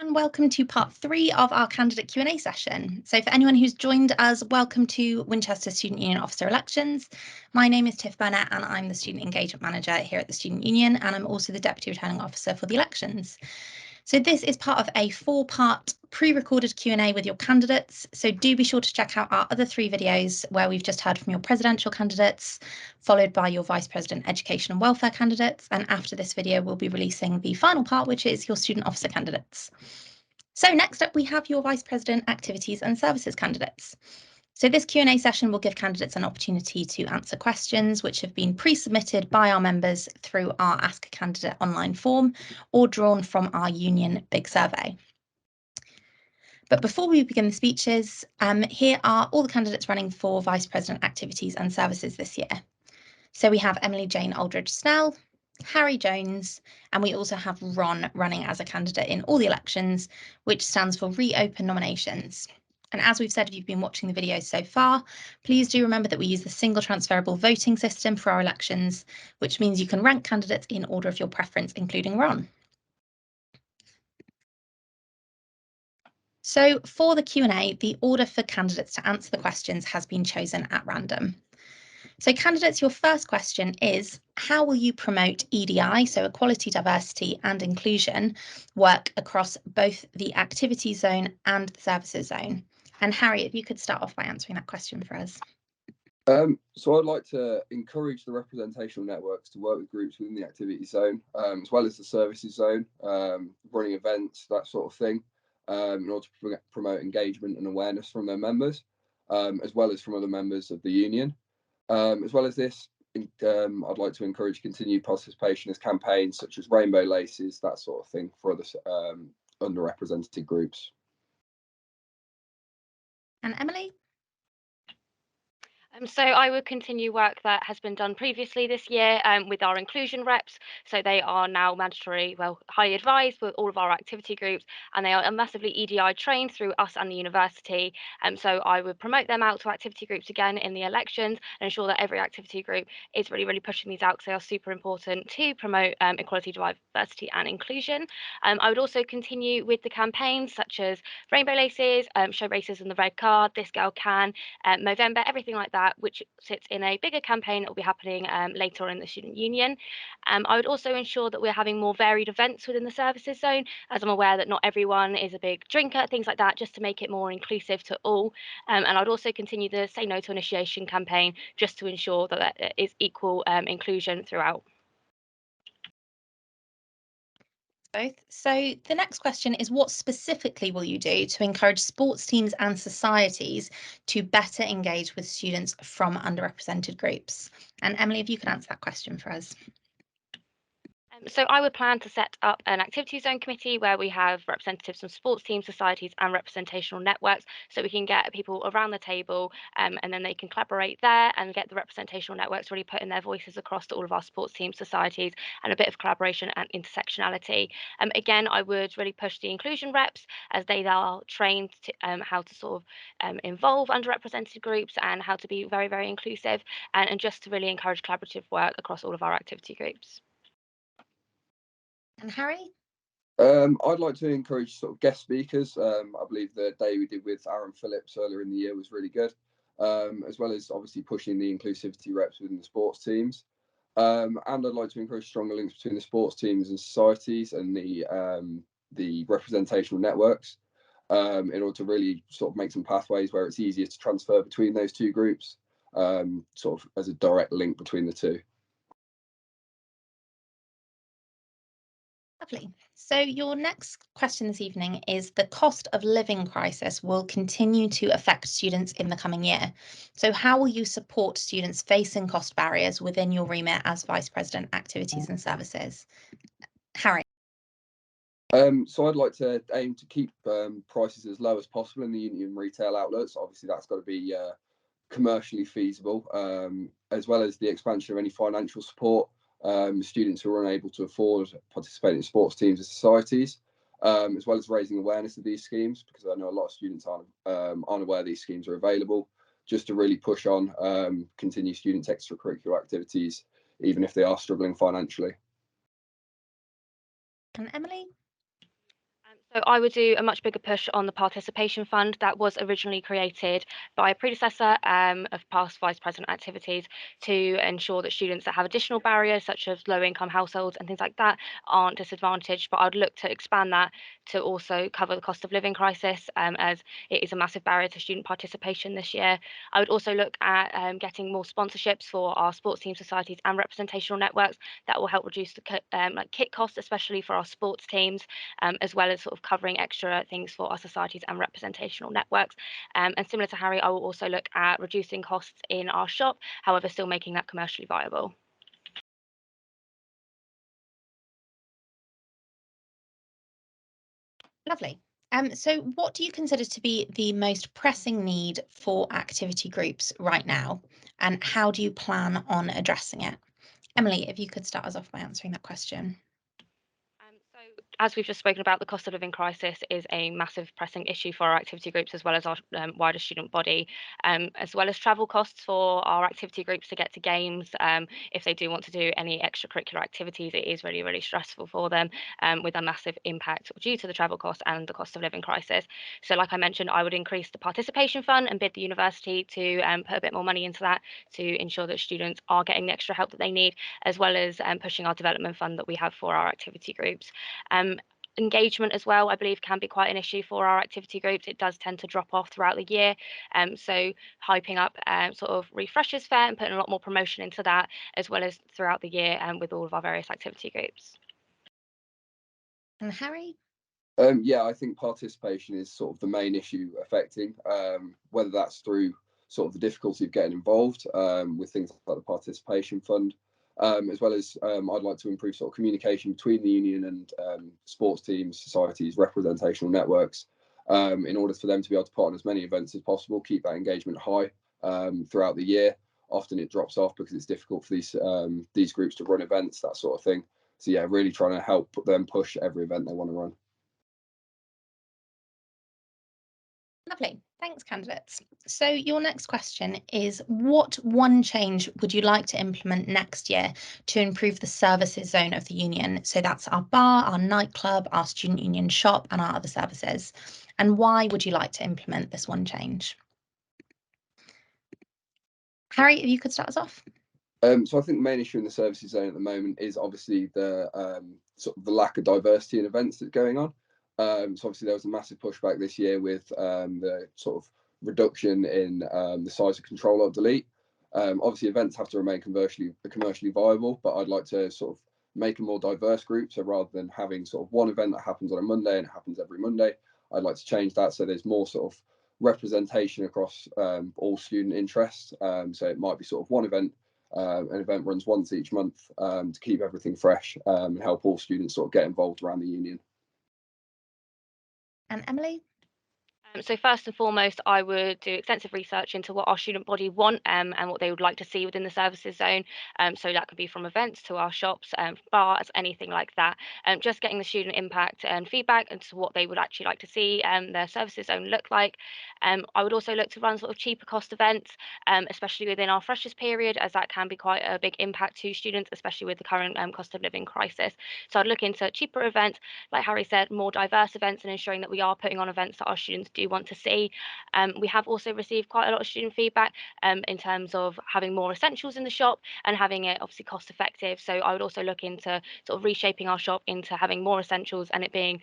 And welcome to part 3 of our candidate Q&A session. So for anyone who's joined us, welcome to Winchester Student Union Officer Elections. My name is Tiff Burnett and I'm the Student Engagement Manager here at the Student Union, and I'm also the Deputy Returning Officer for the elections. So this is part of a 4-part pre-recorded Q&A with your candidates. So do be sure to check out our other 3 videos where we've just heard from your presidential candidates, followed by your Vice President Education and Welfare candidates. And after this video, we'll be releasing the final part, which is your student officer candidates. So next up, we have your Vice President Activities and Services candidates. So this Q&A session will give candidates an opportunity to answer questions which have been pre-submitted by our members through our Ask a Candidate online form or drawn from our union big survey. But before we begin the speeches, here are all the candidates running for Vice President Activities and Services this year. So we have Emily Jane Aldridge-Snell, Harry Jones, and we also have R.O.N running as a candidate in all the elections, which stands for Reopen Nominations. And as we've said, if you've been watching the videos so far, please do remember that we use the single transferable voting system for our elections, which means you can rank candidates in order of your preference, including R.O.N. So for the Q&A, the order for candidates to answer the questions has been chosen at random. So candidates, your first question is, how will you promote EDI, so equality, diversity and inclusion, work across both the activity zone and the services zone? And Harry, if you could start off by answering that question for us. So I'd like to encourage the representational networks to work with groups within the activity zone, as well as the services zone, running events, that sort of thing, in order to promote engagement and awareness from their members, as well as from other members of the union. As well as this, I'd like to encourage continued participation as campaigns such as Rainbow Laces, that sort of thing, for other underrepresented groups. And Emily? So I would continue work that has been done previously this year with our inclusion reps. So they are now mandatory, highly advised with all of our activity groups, and they are massively EDI trained through us and the university. So I would promote them out to activity groups again in the elections and ensure that every activity group is really pushing these out because they are super important to promote equality, diversity and inclusion. I would also continue with the campaigns such as Rainbow Laces, Show Racism the Red Card, This Girl Can, Movember, everything like that, which sits in a bigger campaign that will be happening later on in the student union. I would also ensure that we're having more varied events within the services zone, as I'm aware that not everyone is a big drinker, things like that, just to make it more inclusive to all. And I'd also continue the Say No to Initiation campaign just to ensure that there is equal inclusion throughout. Both. So the next question is, what specifically will you do to encourage sports teams and societies to better engage with students from underrepresented groups? And Emily, if you could answer that question for us. So I would plan to set up an activity zone committee where we have representatives from sports teams, societies and representational networks, so we can get people around the table and then they can collaborate there and get the representational networks really putting their voices across to all of our sports teams, societies, and a bit of collaboration and intersectionality. Again, I would really push the inclusion reps as they are trained to how to sort of involve underrepresented groups and how to be very inclusive, and just to really encourage collaborative work across all of our activity groups. And Harry? I'd like to encourage sort of guest speakers. I believe the day we did with Aaron Phillips earlier in the year was really good, as well as obviously pushing the inclusivity reps within the sports teams. And I'd like to encourage stronger links between the sports teams and societies and the representational networks, in order to really sort of make some pathways where it's easier to transfer between those two groups, sort of as a direct link between the two. Lovely. So your next question this evening is, the cost of living crisis will continue to affect students in the coming year. So how will you support students facing cost barriers within your remit as Vice President Activities and Services? Harry? So I'd like to aim to keep prices as low as possible in the union retail outlets. Obviously, that's got to be commercially feasible, as well as the expansion of any financial support. Students who are unable to afford participating in sports teams and societies, as well as raising awareness of these schemes, because I know a lot of students aren't aware these schemes are available, just to really push on continue students' extracurricular activities, even if they are struggling financially. And Emily? So I would do a much bigger push on the participation fund that was originally created by a predecessor of past vice president activities to ensure that students that have additional barriers, such as low income households and things like that, aren't disadvantaged. But I'd look to expand that to also cover the cost of living crisis, as it is a massive barrier to student participation this year. I would also look at getting more sponsorships for our sports team societies and representational networks that will help reduce the like kit costs, especially for our sports teams, as well as sort of covering extra things for our societies and representational networks. And similar to Harry, I will also look at reducing costs in our shop, however, still making that commercially viable. Lovely. So what do you consider to be the most pressing need for activity groups right now, and how do you plan on addressing it? Emily, if you could start us off by answering that question. So, as we've just spoken about, the cost of living crisis is a massive pressing issue for our activity groups as well as our wider student body, as well as travel costs for our activity groups to get to games. If they do want to do any extracurricular activities, it is really, really stressful for them, with a massive impact due to the travel cost and the cost of living crisis. So, like I mentioned, I would increase the participation fund and bid the university to put a bit more money into that to ensure that students are getting the extra help that they need, as well as pushing our development fund that we have for our activity groups. Engagement as well, I believe, can be quite an issue for our activity groups. It does tend to drop off throughout the year. So hyping up sort of refreshers fair and putting a lot more promotion into that, as well as throughout the year with all of our various activity groups. And Harry? Yeah, I think participation is sort of the main issue affecting, whether that's through sort of the difficulty of getting involved with things like the participation fund, as well as I'd like to improve sort of communication between the union and sports teams, societies, representational networks, in order for them to be able to put on as many events as possible, keep that engagement high throughout the year. Often it drops off because it's difficult for these groups to run events, that sort of thing. So yeah, really trying to help them push every event they want to run. Lovely. Thanks, candidates. So your next question is, what one change would you like to implement next year to improve the services zone of the union? So that's our bar, our nightclub, our student union shop, and our other services. And why would you like to implement this one change? Harry, if you could start us off. So I think the main issue in the services zone at the moment is obviously the sort of the lack of diversity in events that's going on. So obviously there was a massive pushback this year with the sort of reduction in the size of Control Alt Delete. Obviously events have to remain commercially viable, but I'd like to sort of make a more diverse group. So rather than having sort of one event that happens on a Monday and it happens every Monday, I'd like to change that so there's more sort of representation across all student interests. So it might be sort of one event. An event runs once each month to keep everything fresh and help all students sort of get involved around the union. And Emily? So first and foremost, I would do extensive research into what our student body want and what they would like to see within the services zone. So that could be from events to our shops, bars, anything like that. Just getting the student impact and feedback into what they would actually like to see their services zone look like. I would also look to run sort of cheaper cost events, especially within our freshers period, as that can be quite a big impact to students, especially with the current cost of living crisis. So I'd look into cheaper events, like Harry said, more diverse events, and ensuring that we are putting on events that our students do want to see. We have also received quite a lot of student feedback in terms of having more essentials in the shop and having it obviously cost effective. So I would also look into sort of reshaping our shop into having more essentials and it being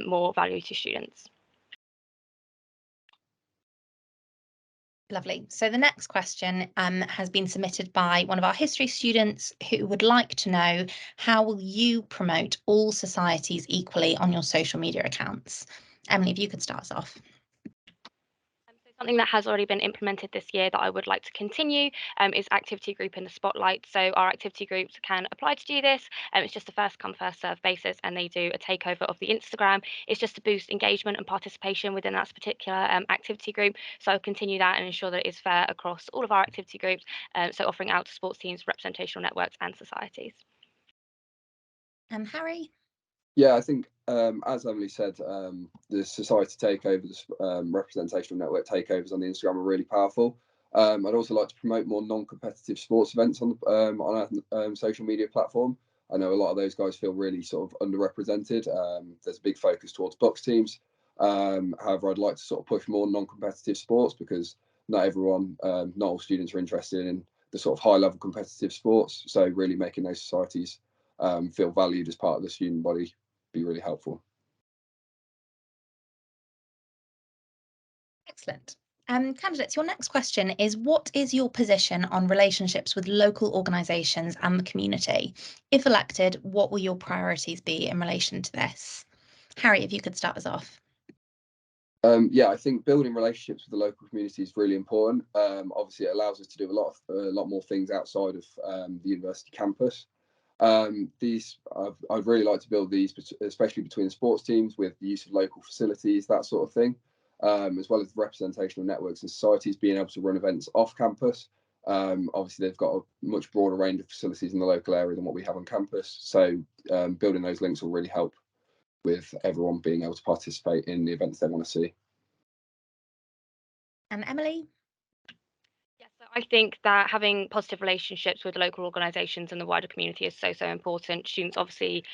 more value to students. Lovely. So the next question has been submitted by one of our history students who would like to know, how will you promote all societies equally on your social media accounts? Emily, if you could start us off. So something that has already been implemented this year that I would like to continue is activity group in the spotlight. So our activity groups can apply to do this. It's just a first come first serve basis, and they do a takeover of the Instagram. It's just to boost engagement and participation within that particular activity group. So I'll continue that and ensure that it is fair across all of our activity groups. So offering out to sports teams, representational networks, and societies. And Harry? Yeah, I think as Emily said, the society takeovers, representational network takeovers on the Instagram are really powerful. I'd also like to promote more non-competitive sports events on our social media platform. I know a lot of those guys feel really sort of underrepresented. There's a big focus towards box teams. However, I'd like to sort of push more non-competitive sports, because not everyone, not all students are interested in the sort of high-level competitive sports. So really making those societies feel valued as part of the student body be really helpful. Excellent. Candidates, your next question is, what is your position on relationships with local organisations and the community? If elected, what will your priorities be in relation to this? Harry, if you could start us off. Yeah, I think building relationships with the local community is really important. Obviously, it allows us to do a lot more things outside of the university campus. I'd really like to build these, especially between the sports teams, with the use of local facilities, that sort of thing, as well as the representational networks and societies being able to run events off campus. Obviously, they've got a much broader range of facilities in the local area than what we have on campus. So building those links will really help with everyone being able to participate in the events they want to see. And Emily? Yes, so I think that having positive relationships with local organisations and the wider community is so important. Students obviously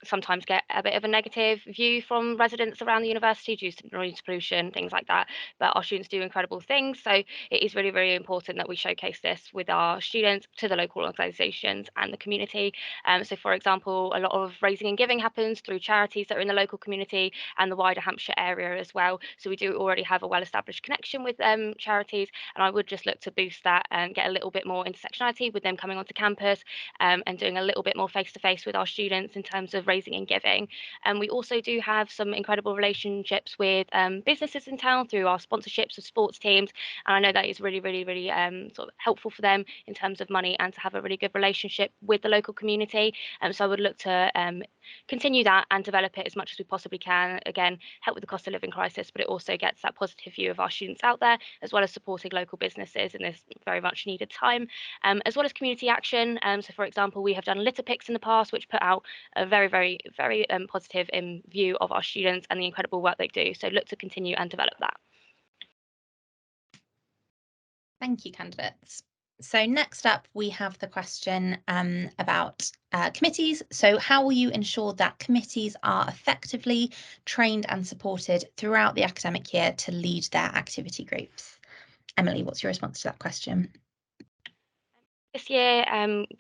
sometimes get a bit of a negative view from residents around the university due to noise pollution, things like that. But our students do incredible things, so it is really important that we showcase this with our students to the local organisations and the community. So, for example, a lot of raising and giving happens through charities that are in the local community and the wider Hampshire area as well. So we do already have a well-established connection with charities, and I would just look to boost that and get a little bit more intersectionality with them coming onto campus, and doing a little bit more face-to-face with our students in terms of raising and giving. And we also do have some incredible relationships with businesses in town through our sponsorships of sports teams, and I know that is really sort of helpful for them in terms of money and to have a really good relationship with the local community. So I would look to continue that and develop it as much as we possibly can. Again, help with the cost of living crisis, but it also gets that positive view of our students out there, as well as supporting local businesses in this very much needed time, as well as community action. So, for example, we have done litter picks in the past, which put out a very positive view of our students and the incredible work they do. So look to continue and develop that. Thank you, candidates. So next up, we have the question about committees. So how will you ensure that committees are effectively trained and supported throughout the academic year to lead their activity groups? Emily, what's your response to that question? This year,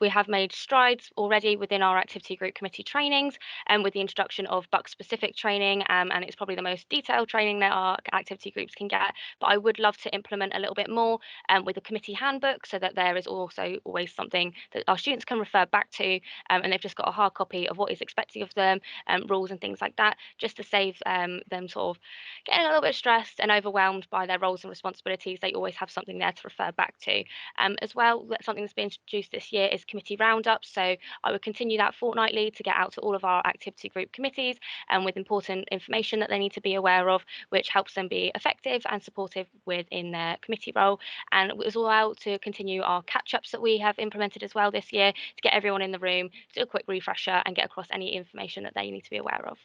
we have made strides already within our activity group committee trainings, and with the introduction of buck-specific training, and it's probably the most detailed training that our activity groups can get. But I would love to implement a little bit more with a committee handbook, so that there is also always something that our students can refer back to, and they've just got a hard copy of what is expected of them, rules and things like that, just to save them sort of getting a little bit stressed and overwhelmed by their roles and responsibilities. They always have something there to refer back to. As well, something that's been introduced this year is committee roundups. So I would continue that fortnightly to get out to all of our activity group committees and with important information that they need to be aware of, which helps them be effective and supportive within their committee role. And it was all out to continue our catch-ups that we have implemented as well this year to get everyone in the room, do a quick refresher and get across any information that they need to be aware of.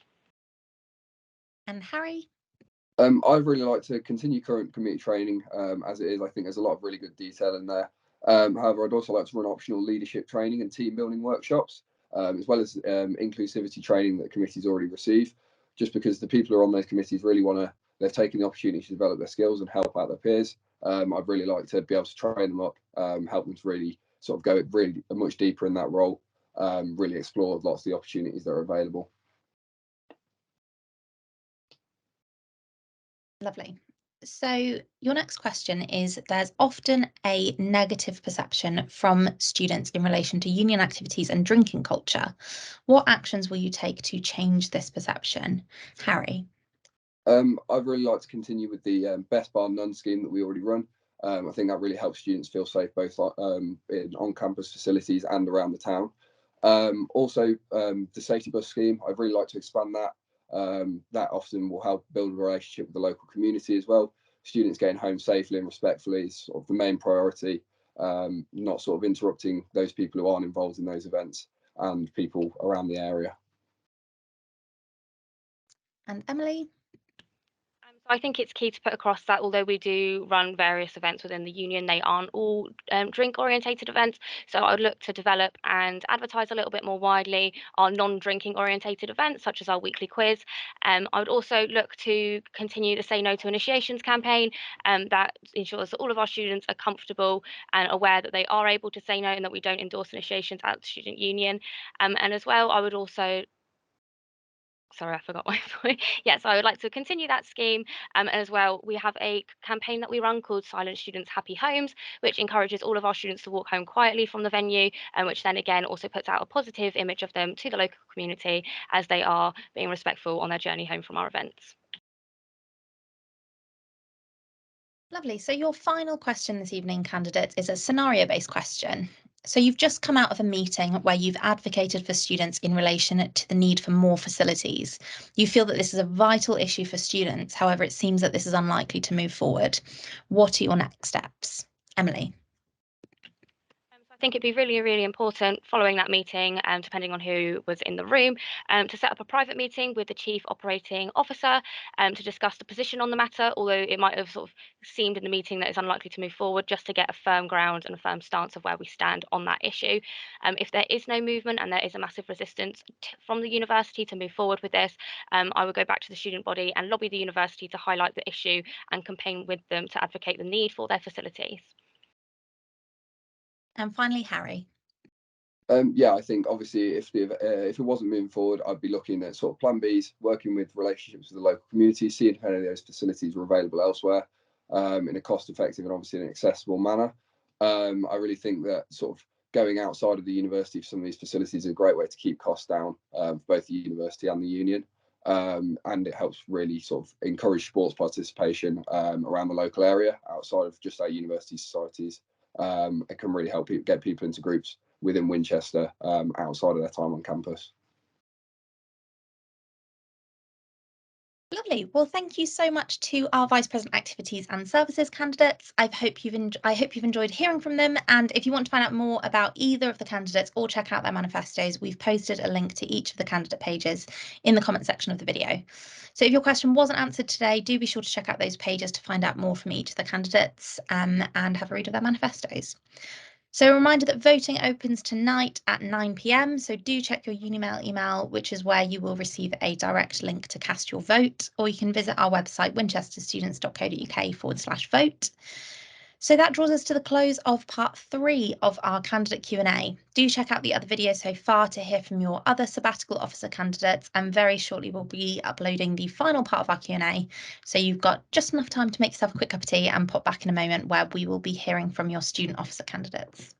And Harry? I'd really like to continue current committee training as it is. I think there's a lot of really good detail in there. However, I'd also like to run optional leadership training and team building workshops, as well as inclusivity training that committees already receive, just because the people who are on those committees really they've taken the opportunity to develop their skills and help out their peers. I'd really like to be able to train them up, help them to really sort of go really much deeper in that role, really explore lots of the opportunities that are available. Lovely. So your next question is, there's often a negative perception from students in relation to union activities and drinking culture. What actions will you take to change this perception? Harry? I'd really like to continue with the Best Bar None scheme that we already run. I think that really helps students feel safe both in on-campus facilities and around the town. Also, the safety bus scheme, I'd really like to expand that. That often will help build a relationship with the local community as well. Students getting home safely and respectfully is sort of the main priority, not sort of interrupting those people who aren't involved in those events and people around the area. And Emily? I think it's key to put across that although we do run various events within the union, they aren't all drink-orientated events. So I would look to develop and advertise a little bit more widely our non-drinking orientated events, such as our weekly quiz. I would also look to continue the Say No to Initiations campaign that ensures that all of our students are comfortable and aware that they are able to say no and that we don't endorse initiations at the student union. And as well, I would also sorry, I forgot my point. Yes, I would like to continue that scheme. And as well, we have a campaign that we run called Silent Students Happy Homes, which encourages all of our students to walk home quietly from the venue, and which then again also puts out a positive image of them to the local community as they are being respectful on their journey home from our events. Lovely. So your final question this evening, candidates, is a scenario-based question. So you've just come out of a meeting where you've advocated for students in relation to the need for more facilities. You feel that this is a vital issue for students. However, it seems that this is unlikely to move forward. What are your next steps? Emily. I think it'd be really, really important following that meeting, depending on who was in the room, to set up a private meeting with the Chief Operating Officer to discuss the position on the matter, although it might have sort of seemed in the meeting that it's unlikely to move forward, just to get a firm ground and a firm stance of where we stand on that issue. If there is no movement and there is a massive resistance from the university to move forward with this, I would go back to the student body and lobby the university to highlight the issue and campaign with them to advocate the need for their facilities. And finally, Harry. Yeah, I think obviously if it wasn't moving forward, I'd be looking at sort of plan Bs, working with relationships with the local community, seeing if any of those facilities were available elsewhere in a cost-effective and obviously an accessible manner. I really think that sort of going outside of the university for some of these facilities is a great way to keep costs down for both the university and the union. And it helps really sort of encourage sports participation around the local area outside of just our university societies. It can really help get people into groups within Winchester outside of their time on campus. Lovely. Well, thank you so much to our Vice President Activities and Services candidates. I hope you've enjoyed hearing from them. And if you want to find out more about either of the candidates or check out their manifestos, we've posted a link to each of the candidate pages in the comment section of the video. So if your question wasn't answered today, do be sure to check out those pages to find out more from each of the candidates and have a read of their manifestos. So a reminder that voting opens tonight at 9 p.m. So do check your Unimail email, which is where you will receive a direct link to cast your vote, or you can visit our website, winchesterstudents.co.uk/vote. So that draws us to the close of part 3 of our candidate Q&A. Do check out the other videos so far to hear from your other sabbatical officer candidates, and very shortly we'll be uploading the final part of our Q&A. So you've got just enough time to make yourself a quick cup of tea and pop back in a moment where we will be hearing from your student officer candidates.